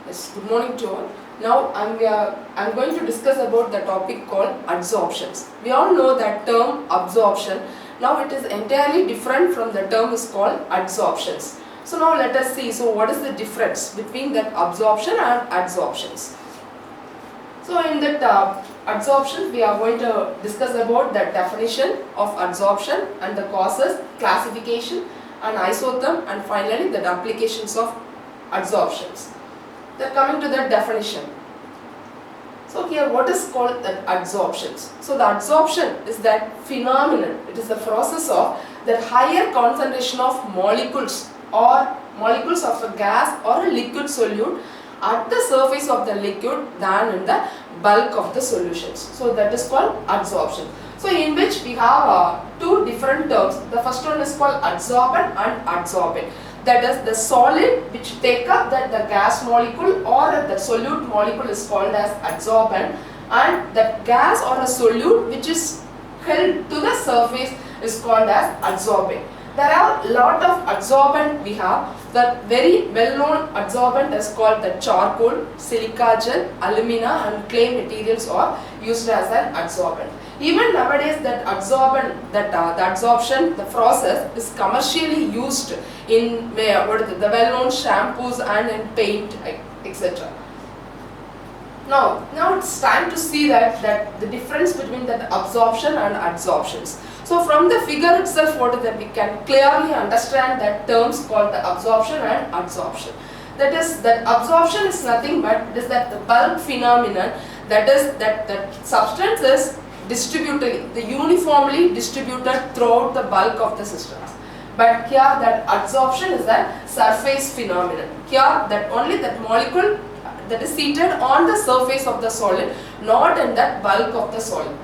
Yes, good morning to all. Now I'm going to discuss about the topic called adsorptions. We all know that term absorption. Now it is entirely different from the term is called adsorptions. So now let us see, so what is the difference between that absorption and adsorptions? So in that adsorption, we are going to discuss about the definition of adsorption and the causes, classification and isotherm, and finally the applications of adsorptions. Then coming to the definition. So here what is called the adsorptions? So the adsorption is that phenomenon. It is the process of the higher concentration of molecules or molecules of a gas or a liquid solute at the surface of the liquid than in the bulk of the solutions. So that is called adsorption. So in which we have two different terms. The first one is called adsorbent and adsorbate. That is the solid which take up that the gas molecule or the solute molecule is called as adsorbent, and the gas or a solute which is held to the surface is called as adsorbate. There are a lot of adsorbent we have. The very well known adsorbent is called the charcoal, silica gel, alumina and clay materials are used as an adsorbent. Even nowadays that adsorbent, the adsorption, the process is commercially used in the well-known shampoos and in paint, etc. Now it's time to see that the difference between the absorption and adsorptions. So from the figure itself, what is that we can clearly understand that terms called the absorption and adsorption. That is, that absorption is nothing but it is that the bulk phenomenon, that is that substance is distributed, the uniformly distributed throughout the bulk of the systems. But here that adsorption is a surface phenomenon. Here that only that molecule that is seated on the surface of the solid, not in that bulk of the solid.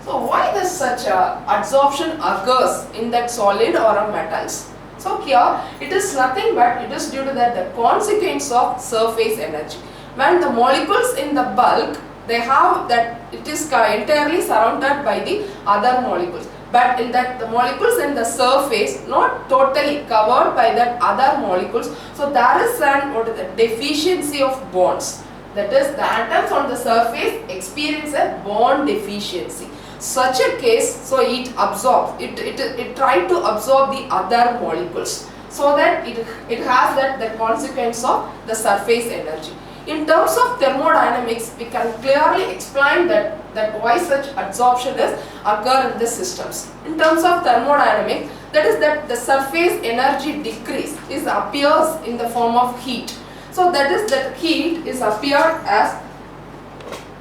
So why does such adsorption occurs in that solid or a metals? So here it is nothing but it is due to that the consequence of surface energy. When the molecules in the bulk, they have that it is entirely surrounded by the other molecules. But in that the molecules in the surface not totally covered by that other molecules. So there is a deficiency of bonds. That is, the atoms on the surface experience a bond deficiency. Such a case, so it absorbs, it tried to absorb the other molecules, so that it has that the consequence of the surface energy. In terms of thermodynamics, we can clearly explain that why such adsorption is occur in the systems. In terms of thermodynamics, that is that the surface energy decrease is appears in the form of heat. So that is that heat is appeared as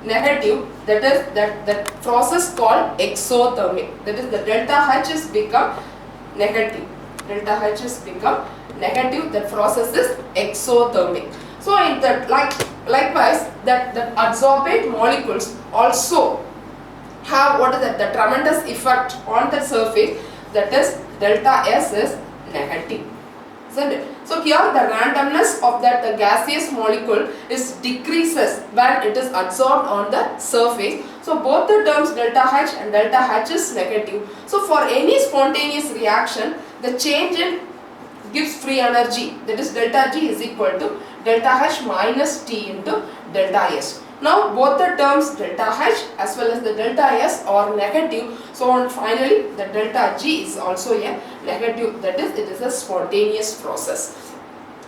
negative, that is that process called exothermic. That is the delta H is become negative. Delta H is become negative, that process is exothermic. So in that likewise that adsorbate molecules also have what is that the tremendous effect on the surface, that is delta S is negative. Isn't it? So here the randomness of that the gaseous molecule is decreases when it is adsorbed on the surface. So both the terms delta H and delta H is negative. So for any spontaneous reaction, the change in gives free energy, that is delta G is equal to delta H minus T into delta S. Now both the terms delta H as well as the delta S are negative. So finally the delta G is also a negative, that is it is a spontaneous process.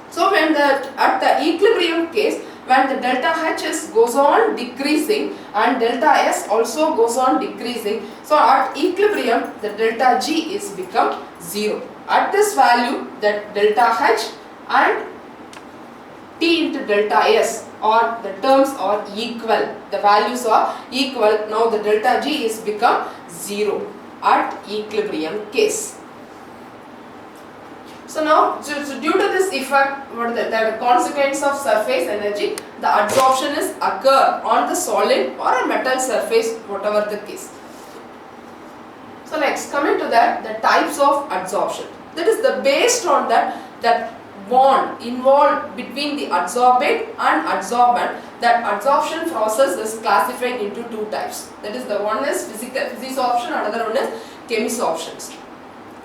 So when at the equilibrium case, when the delta H goes on decreasing and delta S also goes on decreasing, so at equilibrium the delta G is become 0. At this value, that delta H and T into delta S or the terms are equal, the values are equal. Now the delta G is become 0 at equilibrium case. So now so due to this effect, what is the consequence of surface energy, the adsorption is occur on the solid or a metal surface, whatever the case. So next, coming to that, the types of adsorption. That is the based on that bond involved between the adsorbate and adsorbent, that adsorption process is classified into two types. That is, the one is physisorption, another one is chemisorptions.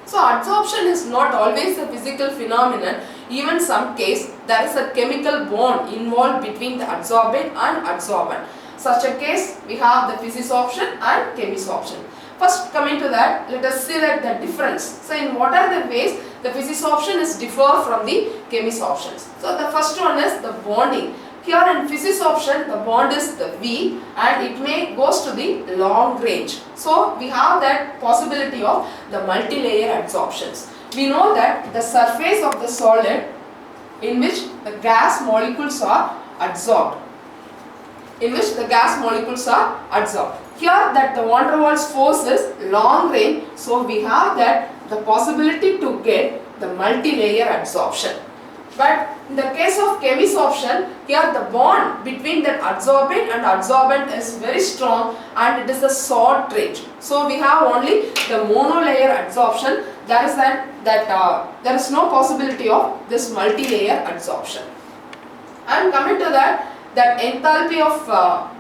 So adsorption is not always a physical phenomenon. Even some case there is a chemical bond involved between the adsorbate and adsorbent. Such a case we have the physisorption and chemisorption. First, coming to that, let us see that the difference. So in what are the ways the physisorption is differ from the chemisorptions? So the first one is the bonding. Here in physisorption, the bond is the V and it may goes to the long range. So we have that possibility of the multi-layer adsorptions. We know that the surface of the solid in which the gas molecules are adsorbed. Here that the van der Waals force is long range, so we have that the possibility to get the multi-layer adsorption. But in the case of chemisorption, here the bond between the adsorbent and adsorbent is very strong and it is a short range. So we have only the monolayer adsorption. That is there is no possibility of this multi-layer adsorption. And coming to that enthalpy of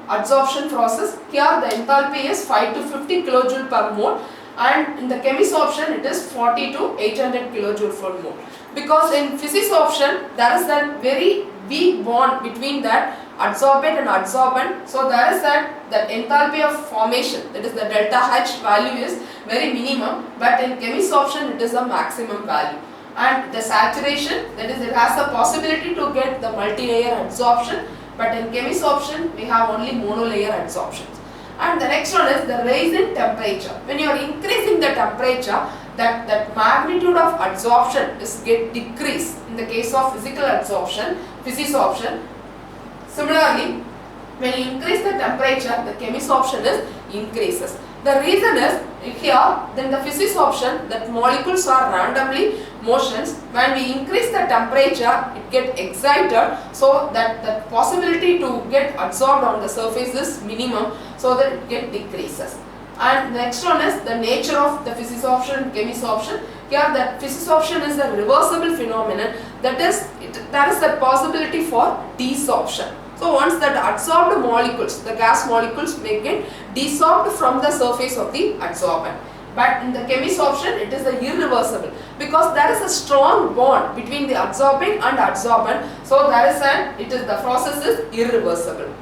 adsorption process, here the enthalpy is 5 to 50 kilojoule per mole, and in the chemisorption it is 40 to 800 kilojoule per mole. Because in physisorption there is that very weak bond between that adsorbate and adsorbent, so there is that enthalpy of formation, that is the delta H value is very minimum, but in chemisorption it is a maximum value. And the saturation, that is it has the possibility to get the multi-layer adsorption, but in chemisorption we have only monolayer adsorptions. And the next one is the rise in temperature. When you are increasing the temperature, that magnitude of adsorption is get decreased in the case of physisorption. Similarly, when you increase the temperature, the chemisorption is increases. The reason is here, then the physisorption, that molecules are randomly motions. When we increase the temperature, it get excited, so that the possibility to get adsorbed on the surface is minimum, so that it get decreases. And next one is the nature of the physisorption and chemisorption. Here that physisorption is a reversible phenomenon, that is, there is a possibility for desorption. So once that adsorbed molecules, the gas molecules may get desorbed from the surface of the adsorbent. But in the chemisorption it is irreversible, because there is a strong bond between the adsorbent and adsorbent, so the process is irreversible.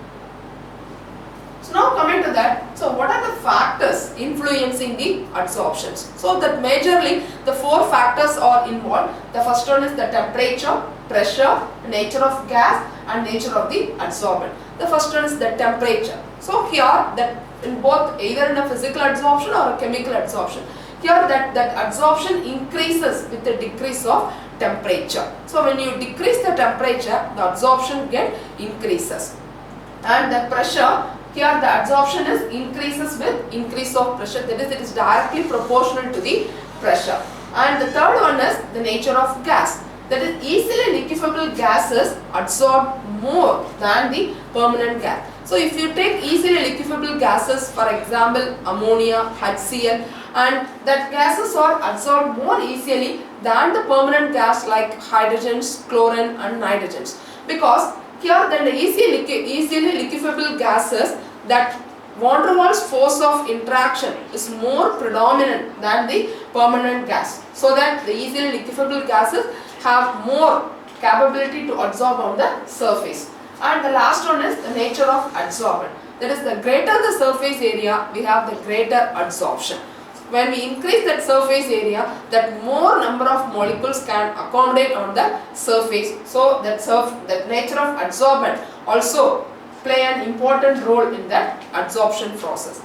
So now coming to that, so what are the factors influencing the adsorptions? So that majorly the four factors are involved. The first one is the temperature, pressure, nature of gas and nature of the adsorbent. The first one is the temperature. So here that in both, either in a physical adsorption or a chemical adsorption, here that adsorption increases with the decrease of temperature. So when you decrease the temperature, the adsorption increases. And the pressure, here the adsorption increases with increase of pressure, that is, it is directly proportional to the pressure. And the third one is the nature of gas, that is, easily liquefiable gases adsorb more than the permanent gas. So if you take easily liquefiable gases, for example ammonia, HCl, and that gases are adsorbed more easily than the permanent gas like hydrogens, chlorine and nitrogens, because here then the easily liquefiable gases, that van der Waals force of interaction is more predominant than the permanent gas, so that the easily liquefiable gases have more capability to adsorb on the surface. And the last one is the nature of adsorbent, that is, the greater the surface area, we have the greater adsorption. When we increase that surface area, that more number of molecules can accommodate on the surface, so that nature of adsorbent also play an important role in that adsorption process.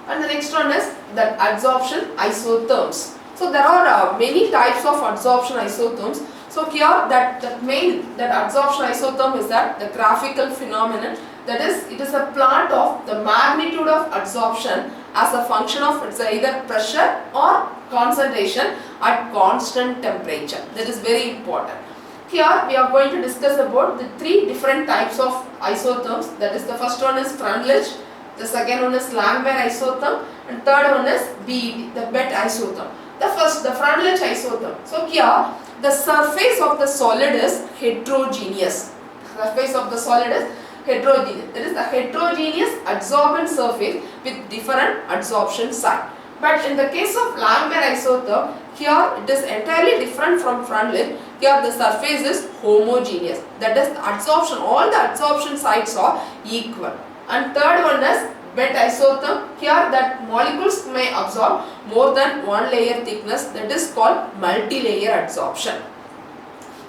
And the next one is that adsorption isotherms. So there are many types of adsorption isotherms. So here that adsorption isotherm is the graphical phenomenon, that is, it is a plot of the magnitude of adsorption as a function of its either pressure or concentration at constant temperature. That is very important. Here we are going to discuss about the three different types of isotherms, that is, the first one is Freundlich, the second one is Langmuir Isotherm, and third one is BET, the BET isotherm. The Freundlich isotherm. So here the surface of the solid is heterogeneous. Surface of the solid is heterogeneous. That is the heterogeneous adsorbent surface with different adsorption site. But in the case of Langmuir isotherm, here it is entirely different from Freundlich. Here the surface is homogeneous. That is the adsorption. All the adsorption sites are equal. And third one is wet isotherm. Here that molecules may absorb more than one layer thickness. That is called multi-layer adsorption.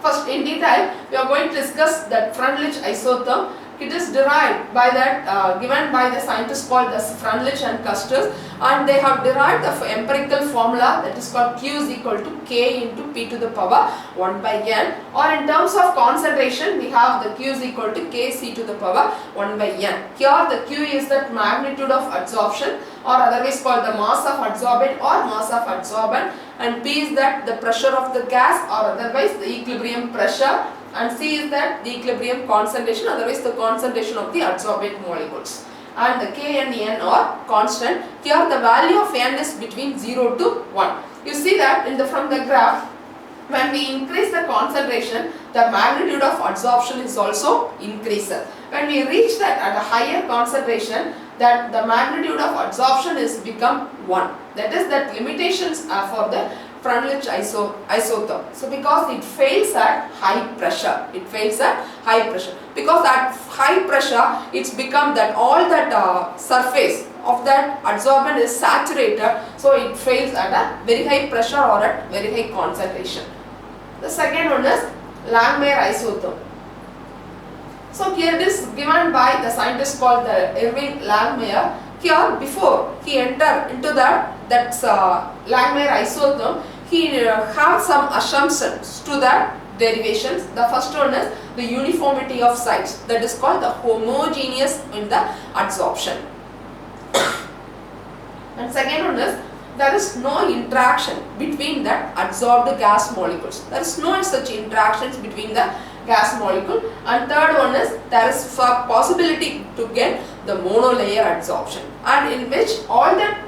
First, in detail, we are going to discuss that Freundlich isotherm. It is derived by that given by the scientists called as Freundlich and Custers, and they have derived the empirical formula that is called Q is equal to K into P to the power 1 by N, or in terms of concentration we have the Q is equal to Kc to the power 1 by N. Here the Q is that magnitude of adsorption, or otherwise called the mass of adsorbate or mass of adsorbent, and P is that the pressure of the gas, or otherwise the equilibrium pressure, and C is that the equilibrium concentration, otherwise the concentration of the adsorbate molecules. And the K and N are constant. Here the value of N is between 0 to 1. You see that from the graph, when we increase the concentration, the magnitude of adsorption is also increases. When we reach that at a higher concentration, that the magnitude of adsorption is become 1. That is that limitations are for the Freundlich isotherm. So because it fails at high pressure, because at high pressure it's become that all that surface of that adsorbent is saturated, so it fails at a very high pressure or at very high concentration. The second one is Langmuir isotherm. So here it is given by the scientist called the Erwin Langmuir. Here before he entered into that's Langmuir isotherm, he have some assumptions to that derivations. The first one is the uniformity of sites, that is called the homogeneous in the adsorption. And second one is there is no interaction between the adsorbed gas molecules. There is no such interactions between the gas molecule. And third one is there is a possibility to get the monolayer adsorption, and in which all that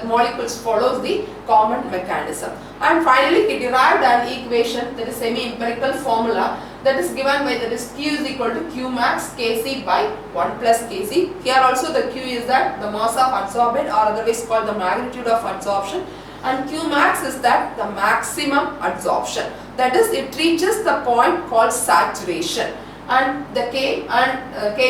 molecules follows the common mechanism. And finally he derived an equation, that is semi-empirical formula, that is given by that is Q is equal to Q max Kc by 1 plus Kc. Here also the Q is that the mass of adsorbate, or otherwise called the magnitude of adsorption, and Q max is that the maximum adsorption. That is, it reaches the point called saturation. And the K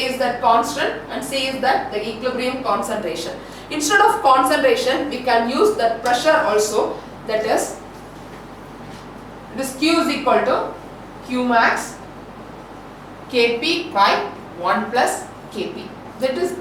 is that constant, and C is that the equilibrium concentration. Instead of concentration, we can use that pressure also, that is, this Q is equal to Q max Kp by 1 plus Kp. That is,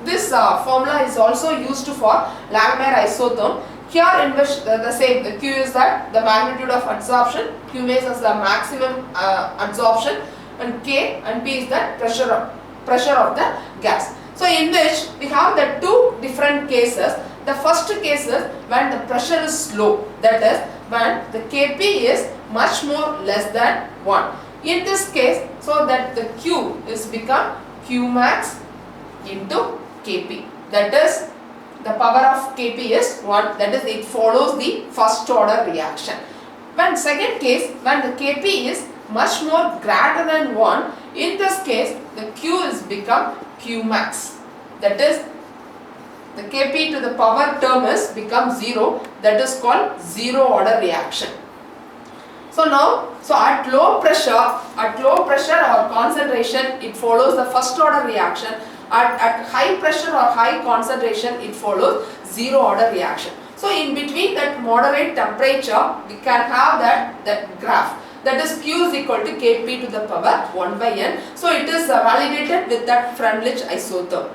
this formula is also used for Langmuir isotherm. Here in which the same, the Q is that the magnitude of adsorption, Q means as the maximum adsorption, and K and P is the pressure of the gas. So in which we have the two different cases. The first case is when the pressure is low, that is when the Kp is much more less than 1. In this case, so that the Q is become Q max into Kp, that is the power of Kp is 1, that is it follows the first order reaction. When second case, when the Kp is much more greater than 1, in this case the Q is become Q max, that is the Kp to the power term is become 0, that is called zero order reaction. So now, at low pressure or concentration, it follows the first order reaction. At high pressure or high concentration, it follows zero order reaction. So in between that moderate temperature, we can have that graph, that is Q is equal to Kp to the power 1 by N. So it is validated with that Freundlich isotherm.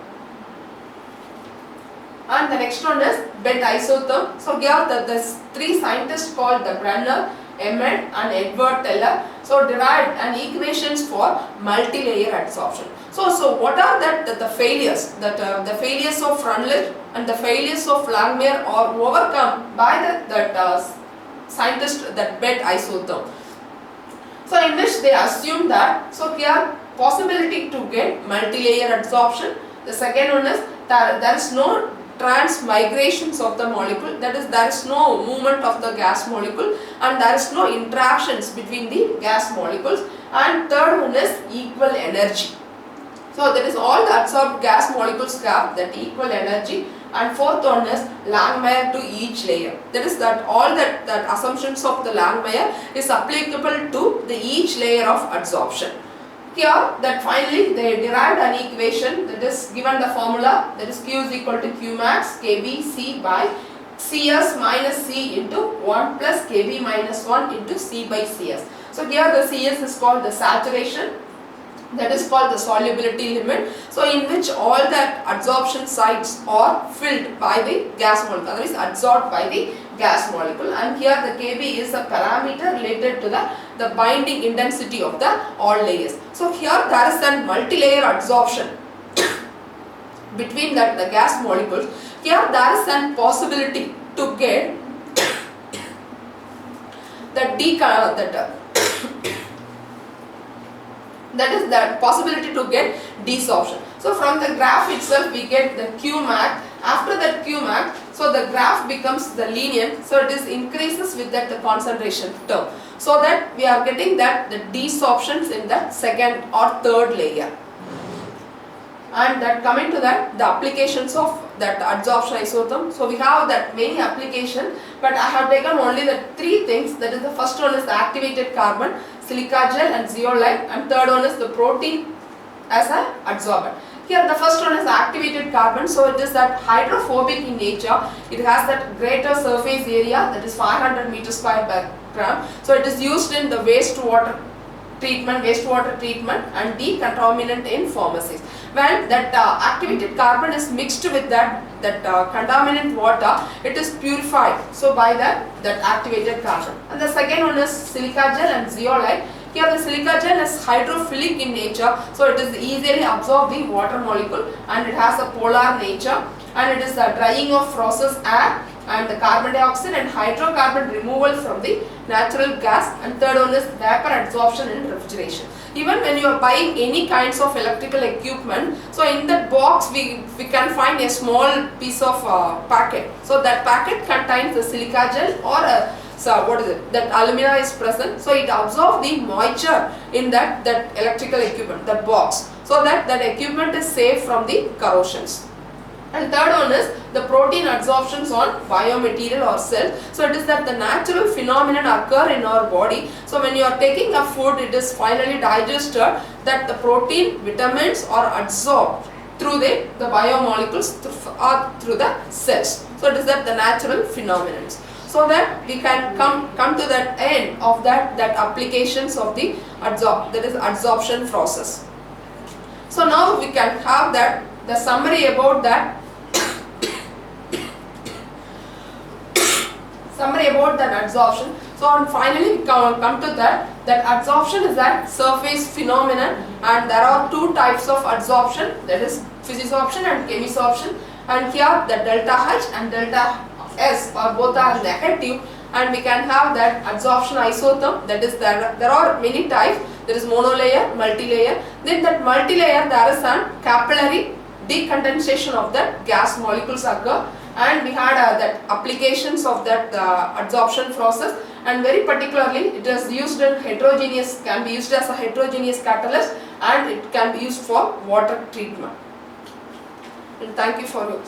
And the next one is bed isotherm. So here the three scientists called the Brenner, Emmett and Edward Teller, so derived an equations for multi-layer adsorption. So what are the failures? The failures of Freundlich and the failures of Langmuir are overcome by that scientist, that bed isotherm. So in which they assume that, so here possibility to get multi-layer adsorption. The second one is that there is no transmigrations of the molecule, that is there is no movement of the gas molecule and there is no interactions between the gas molecules. And third one is equal energy. So that is all the adsorbed gas molecules have that equal energy. and fourth one is Langmuir to each layer. That is that all that assumptions of the Langmuir is applicable to the each layer of adsorption. Here that finally they derived an equation that is given the formula, that is Q is equal to Q max Kb C by Cs minus C into 1 plus Kb minus 1 into C by Cs. So here the Cs is called the saturation, that is called the solubility limit, so in which all the adsorption sites are filled by the gas molecule, that is adsorbed by the gas molecule, and here the Kb is a parameter related to the binding intensity of the all layers. So here there is a multi-layer adsorption between the gas molecules. Here there is a possibility to get that is the possibility to get desorption. So from the graph itself we get the Q max. After that Q max, so the graph becomes the linear, so it is increases with that the concentration term. So that we are getting that the desorptions in the second or third layer. And that coming to that, the applications of that adsorption isotherm. So we have that many applications, but I have taken only the three things. That is, the first one is the activated carbon, silica gel and zeolite, and third one is the protein as an adsorbent. Here the first one is activated carbon, so it is that hydrophobic in nature. It has that greater surface area, that is 500 meters square per gram. So it is used in the wastewater treatment and decontaminant in pharmacies. When that activated carbon is mixed with that contaminant water, it is purified, so by that activated carbon. And the second one is silica gel and zeolite. Here the silica gel is hydrophilic in nature, so it is easily absorb the water molecule, and it has a polar nature, and it is the drying of process air and the carbon dioxide and hydrocarbon removal from the natural gas, and third one is vapor adsorption in refrigeration. Even when you are buying any kinds of electrical equipment, so in that box we can find a small piece of packet. So that packet contains the silica gel or that alumina is present, so it absorbs the moisture in that electrical equipment, that box, so that equipment is safe from the corrosions. And third one is the protein adsorptions on biomaterial or cells. So it is that the natural phenomenon occur in our body. So when you are taking a food, it is finally digested, that the protein, vitamins are adsorbed through the biomolecules or through the cells. So it is that the natural phenomenon. So that we can come to that end of that applications of the adsorption process. So now we can have the summary about that. Summary about that adsorption. So finally we come to that adsorption is that surface phenomenon, and there are two types of adsorption, that is physisorption and chemisorption, and here the delta H and delta S are both are negative, and we can have that adsorption isotherm, that is there are many types. There is monolayer, multilayer. Then that multilayer there is an capillary decondensation of that gas molecules occur, and we had that applications of that adsorption process, and very particularly it is used in heterogeneous, can be used as a heterogeneous catalyst, and it can be used for water treatment. And thank you for your